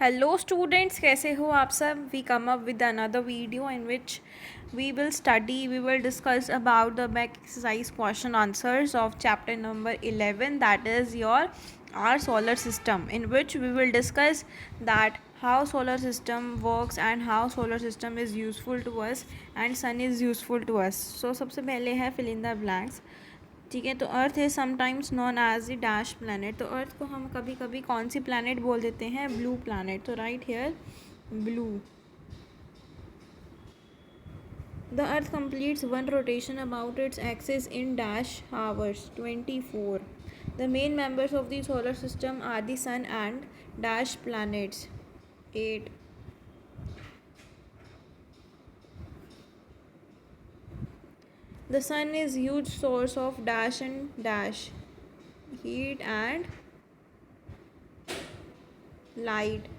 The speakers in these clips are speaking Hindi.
हेलो स्टूडेंट्स, कैसे हो आप सब। We come up with another video in which we will discuss about the back exercise question answers of chapter number 11, that is your our solar system, in which we will discuss that how solar system works and how solar system is useful to us and sun is useful to us. So सबसे पहले है fill in the blanks. ठीक है, तो अर्थ है sometimes known as the dash planet. तो अर्थ को हम कभी कभी कौन सी प्लानट बोल देते हैं? Blue planet. तो right here blue. The earth completes one rotation about its axis in dash hours 24. The main members of the solar system are the sun and dash planets 8. The sun is huge source of dash and dash heat and light.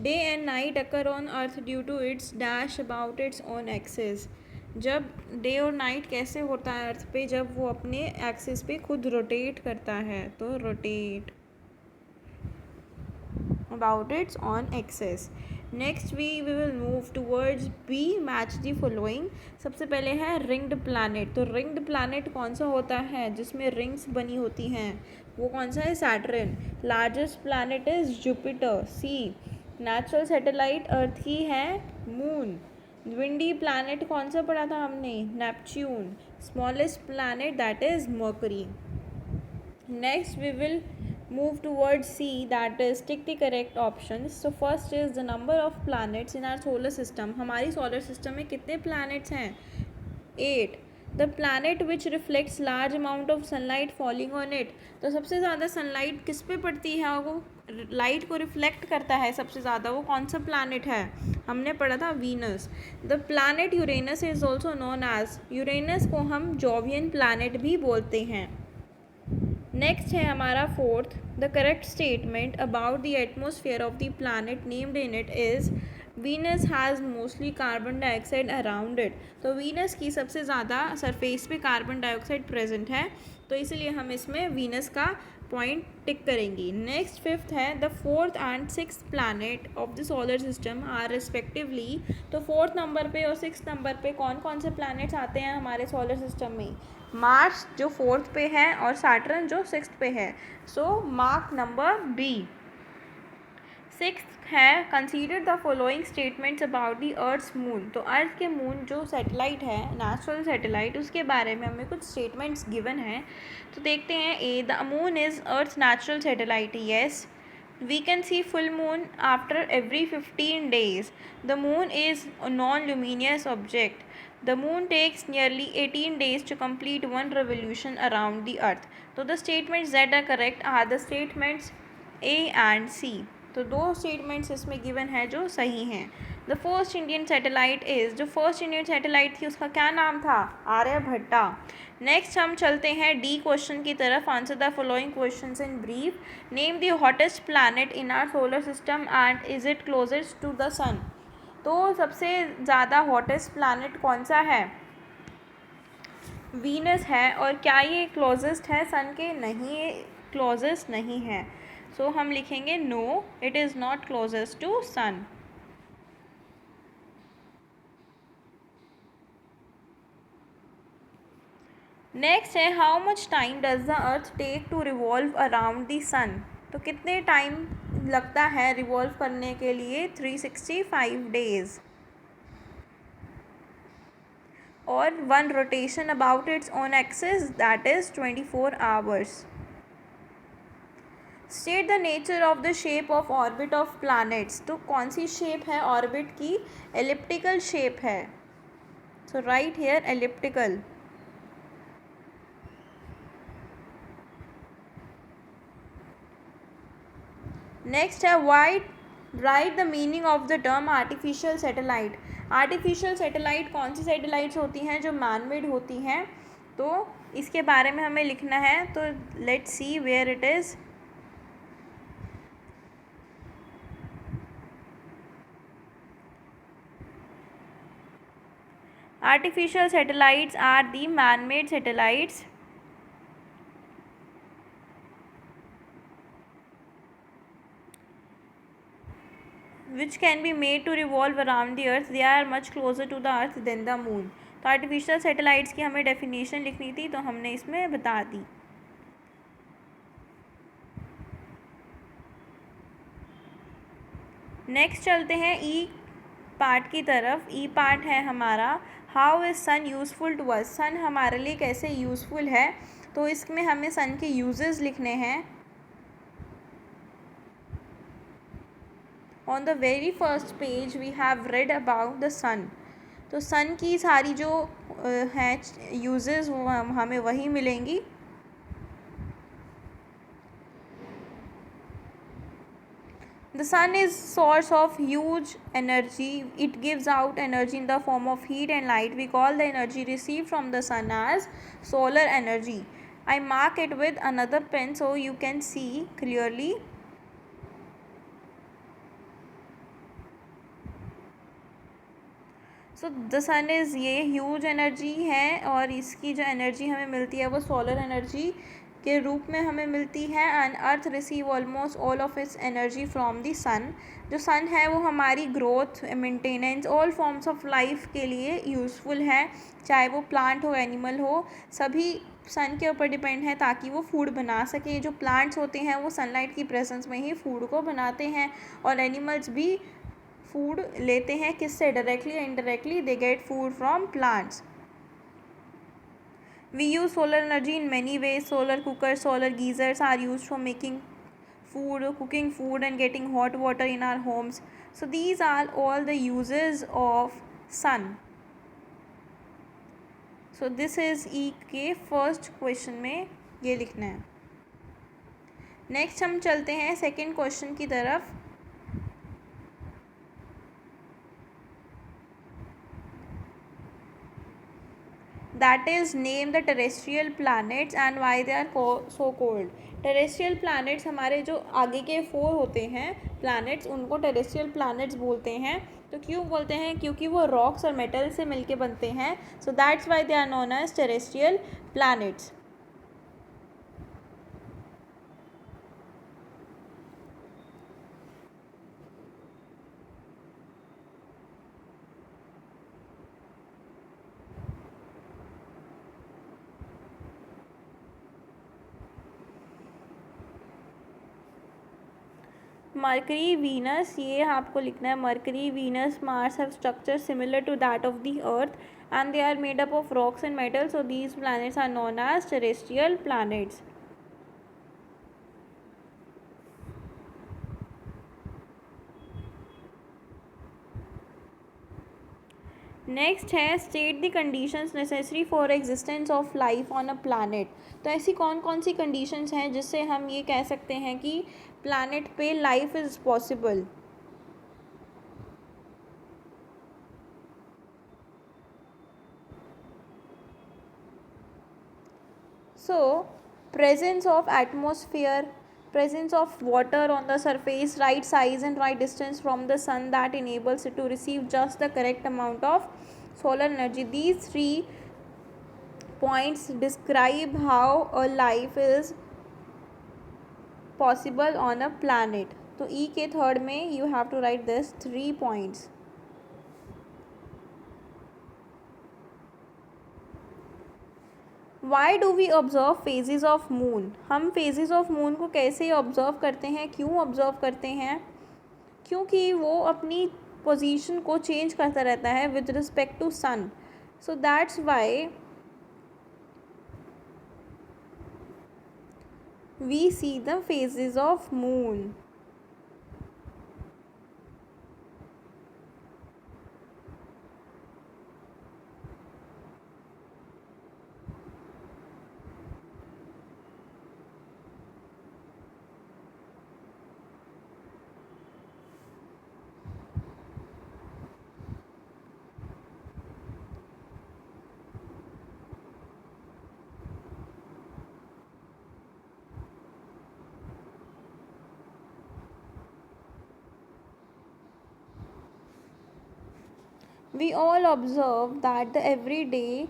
Day and night occur on earth due to its dash about its own axis. जब डे और नाइट कैसे होता है अर्थ पे? जब वो अपने एक्सिस पे खुद रोटेट करता है। तो rotate about its own axis. Next we will move towards B, match the following. सबसे पहले है रिंग्ड प्लैनेट। तो रिंग्ड प्लैनेट कौन सा होता है जिसमें रिंग्स बनी होती हैं? वो कौन सा है? Saturn. Largest planet is Jupiter. C. Natural satellite earth की है मून। विंडी प्लैनेट कौन सा पढ़ा था हमने? Neptune. Smallest planet that is mercury. Next we will move towards C, that is tick the correct options. So first is the number of planets in our solar system. हमारी solar system में कितने planets हैं? 8. The planet which reflects large amount of sunlight falling on it. तो सबसे ज़्यादा sunlight किस पे पड़ती है? वो लाइट को रिफ्लेक्ट करता है सबसे ज़्यादा। वो कौन सा प्लानट है? हमने पढ़ा था Venus. The planet Uranus is also known as, Uranus को हम जोवियन प्लानट भी बोलते हैं. नेक्स्ट है हमारा fourth. The correct statement about the atmosphere of the planet named in it is Venus has mostly carbon dioxide around it. तो वीनस की सबसे ज़्यादा सरफेस पे कार्बन डाइऑक्साइड प्रेजेंट है, तो इसलिए हम इसमें वीनस का पॉइंट टिक करेंगे. नेक्स्ट फिफ्थ है the fourth and six planet of the solar system are respectively. तो फोर्थ नंबर पे और सिक्स नंबर पे कौन कौन से प्लानट्स आते हैं हमारे सोलर सिस्टम में? मार्स जो फोर्थ पे है और सैटर्न जो सिक्स्थ पे है. So mark number B. Six है consider the following statements about the earth's moon. तो अर्थ के मून जो सैटेलाइट है, नेचुरल सैटेलाइट, उसके बारे में हमें कुछ स्टेटमेंट्स गिवन हैं. तो देखते हैं. A, the moon is earth natural satellite. Yes. We can see full moon after every 15 days. The moon is a non-luminous object. The moon takes nearly 18 days to complete one revolution around the earth. So the statements that are correct are the statements A and C. तो दो स्टेटमेंट्स इसमें गिवन है जो सही हैं. The first Indian satellite is, जो फर्स्ट इंडियन सैटेलाइट थी उसका क्या नाम था? आर्यभट्टा. नेक्स्ट हम चलते हैं डी क्वेश्चन की तरफ. Answer the following questions in brief. Name the hottest planet in our solar system and is it closest to the sun. तो सबसे ज़्यादा हॉटेस्ट प्लैनेट कौन सा है? वीनस है. और क्या ये क्लोजेस्ट है सन के? नहीं, ये क्लोजेस्ट नहीं है. सो हम लिखेंगे no, it is not closest to sun. Next है how much time does the earth take to revolve around the sun. तो कितने टाइम लगता है रिवॉल्व करने के लिए? 365 डेज. और one rotation about its own axis that is 24 hours. State the nature of the shape of orbit of planets. तो कौन सी शेप है ऑर्बिट की? एलिप्टिकल शेप है. सो राइट हियर एलिप्टिकल. नेक्स्ट है right the meaning of the term artificial satellite. Artificial satellite कौन सी सैटेलाइट्स होती हैं जो मैनमेड होती हैं? तो इसके बारे में हमें लिखना है. तो let's see where it is. Artificial satellites are the man-made satellites which can be made to revolve around the earth, they are much closer to the earth than the moon. तो आर्टिफिशियल सैटेलाइट्स की हमें डेफिनेशन लिखनी थी तो हमने इसमें बता दी. नेक्स्ट चलते हैं ई पार्ट की तरफ. ई पार्ट है हमारा how is sun useful to us. Sun हमारे लिए कैसे यूज़फुल है, तो इसमें हमें सन के यूजेस लिखने हैं. On the very first page we have read about the sun. तो सन की सारी जो हैं यूजेस वो हमें वही मिलेंगी. The sun is source of huge energy. It gives out energy in the form of heat and light. We call the energy received from the sun as solar energy. I mark it with another pen so you can see clearly. So the sun is ये ह्यूज एनर्जी है और इसकी जो एनर्जी हमें मिलती है वो सोलर एनर्जी के रूप में हमें मिलती है. And earth receive almost all of its energy from the sun. जो सन है वो हमारी growth, maintenance, all forms of life के लिए यूज़फुल है. चाहे वो प्लांट हो, एनिमल हो, सभी सन के ऊपर डिपेंड है ताकि वो फूड बना सके. जो प्लांट्स होते हैं वो सनलाइट की प्रेजेंस में ही फूड को बनाते हैं और एनिमल्स भी फूड लेते हैं. किससे? डायरेक्टली या indirectly they get food from plants. We use solar energy in many ways. Solar cooker, solar geysers are use for making food, cooking food and getting hot water in our homes. So these are all the uses of sun. So this is E के फर्स्ट क्वेश्चन में ये लिखना है. नेक्स्ट हम चलते हैं सेकेंड क्वेश्चन की तरफ. That is name the terrestrial planets and why they are so cold. Terrestrial planets हमारे जो आगे के 4 होते हैं प्लैनेट्स, उनको टेरेस्ट्रियल प्लैनेट्स बोलते हैं. तो क्यों बोलते हैं? क्योंकि वो रॉक्स और मेटल से मिलके बनते हैं. So that's why they are known as terrestrial planets. Mercury, Venus, ये आपको लिखना है. Mercury, Venus, Mars have structure similar to that of the earth and they are made up of rocks and metal. So these planets are known as terrestrial planets. Next है state the conditions necessary for existence of life on a planet. तो ऐसी कौन कौन सी कंडीशंस हैं जिससे हम ये कह सकते हैं कि प्लानट पे life is possible. So presence of atmosphere, presence of water on the surface, right size and right distance from the sun that enables it to receive just the correct amount of solar energy. These 3 points describe how a life is possible on a planet. तो E के थर्ड में you have to write this 3 points. Why do we observe phases of moon. हम फेजेस ऑफ मून को कैसे ऑब्ज़र्व करते हैं, क्यों ऑब्ज़र्व करते हैं? क्योंकि वो अपनी पोजीशन को चेंज करता रहता है with respect to sun. So that's why we see the phases of moon. We all observe that the everyday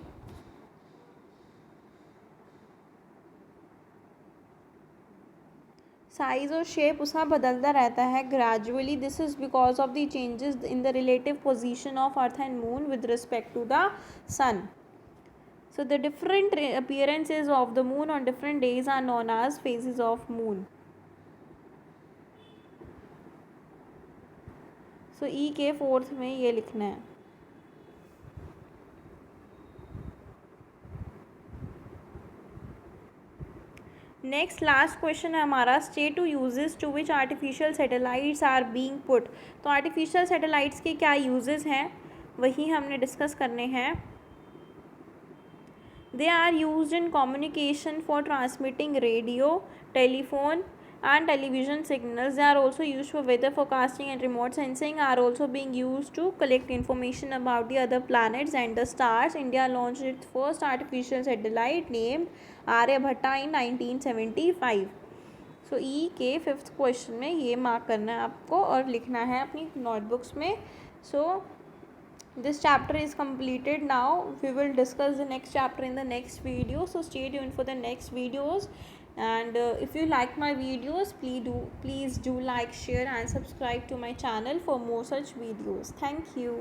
size और शेप उसका बदलता रहता है gradually. This is because of the changes in the relative position of earth and moon with respect to the sun. So the different appearances of the moon on different days are known as phases of moon. So E के फोर्थ में ये लिखना है. नेक्स्ट लास्ट क्वेश्चन है हमारा, state two uses to which artificial satellites are being put. तो आर्टिफिशियल सैटेलाइट्स के क्या यूजेस हैं वही हमने डिस्कस करने हैं. They are used in communication for transmitting radio, telephone and television signals. They are also used for weather forecasting and remote sensing. Are also being used to collect information about the other planets and the stars. India launched its first artificial satellite named Aryabhatta in 1975. So E के फिफ्थ क्वेश्चन में ये मार्क करना है आपको और लिखना है अपनी नोटबुक्स में. So this chapter is completed. Now we will discuss the next chapter in the next video, so stay tuned for the next videos. And if you like my videos, please do like, share and subscribe to my channel for more such videos. Thank you.